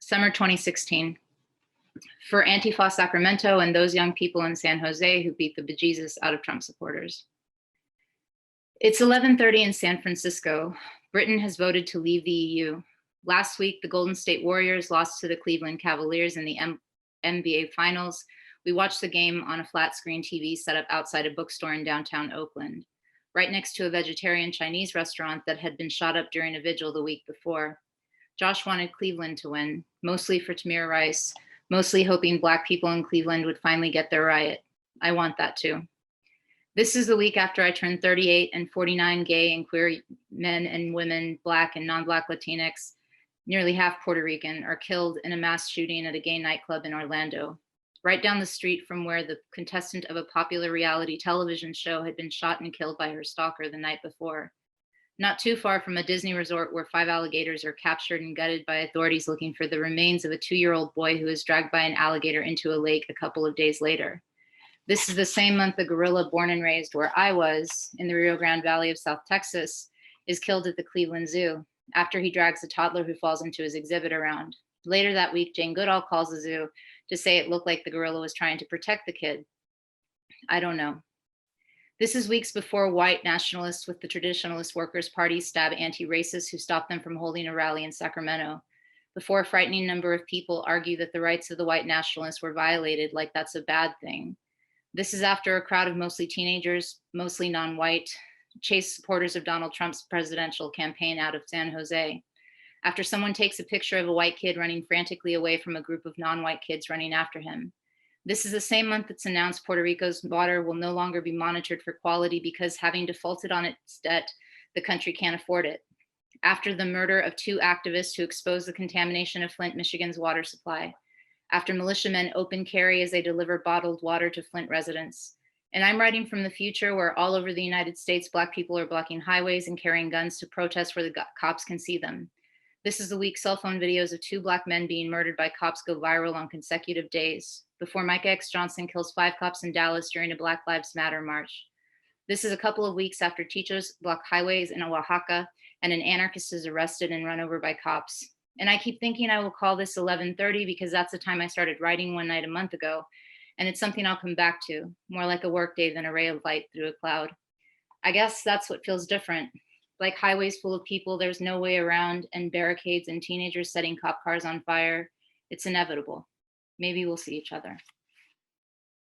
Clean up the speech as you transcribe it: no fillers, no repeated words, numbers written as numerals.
Summer 2016. For Antifa Sacramento and those young people in San Jose who beat the bejesus out of Trump supporters. It's 11:30 in San Francisco. Britain has voted to leave the EU. Last week, the Golden State Warriors lost to the Cleveland Cavaliers in the NBA Finals. We watched the game on a flat screen TV set up outside a bookstore in downtown Oakland, right next to a vegetarian Chinese restaurant that had been shot up during a vigil the week before. Josh wanted Cleveland to win, mostly for Tamir Rice, mostly hoping Black people in Cleveland would finally get their riot. I want that too. This is the week after I turned 38 and 49 gay and queer men and women, Black and non-Black Latinx, nearly half Puerto Rican, are killed in a mass shooting at a gay nightclub in Orlando, right down the street from where the contestant of a popular reality television show had been shot and killed by her stalker the night before. Not too far from a Disney resort where 5 alligators are captured and gutted by authorities looking for the remains of a 2-year-old boy who was dragged by an alligator into a lake a couple of days later. This is the same month the gorilla born and raised where I was, in the Rio Grande Valley of South Texas, is killed at the Cleveland Zoo after he drags a toddler who falls into his exhibit around. Later that week, Jane Goodall calls the zoo to say it looked like the gorilla was trying to protect the kid. I don't know. This is weeks before white nationalists with the Traditionalist Workers' Party stab anti-racists who stopped them from holding a rally in Sacramento, before a frightening number of people argue that the rights of the white nationalists were violated like that's a bad thing. This is after a crowd of mostly teenagers, mostly non-white, chased supporters of Donald Trump's presidential campaign out of San Jose. After someone takes a picture of a white kid running frantically away from a group of non-white kids running after him. This is the same month it's announced Puerto Rico's water will no longer be monitored for quality because, having defaulted on its debt, the country can't afford it. After the murder of 2 activists who exposed the contamination of Flint, Michigan's water supply. After militiamen open carry as they deliver bottled water to Flint residents. And I'm writing from the future where all over the United States, Black people are blocking highways and carrying guns to protest where the cops can see them. This is the week cell phone videos of 2 Black men being murdered by cops go viral on consecutive days, before Micah X. Johnson kills 5 cops in Dallas during a Black Lives Matter march. This is a couple of weeks after teachers block highways in Oaxaca and an anarchist is arrested and run over by cops. And I keep thinking I will call this 11:30 because that's the time I started writing one night a month ago. And it's something I'll come back to, more like a workday than a ray of light through a cloud. I guess that's what feels different. Like highways full of people, there's no way around, and barricades and teenagers setting cop cars on fire. It's inevitable. Maybe we'll see each other.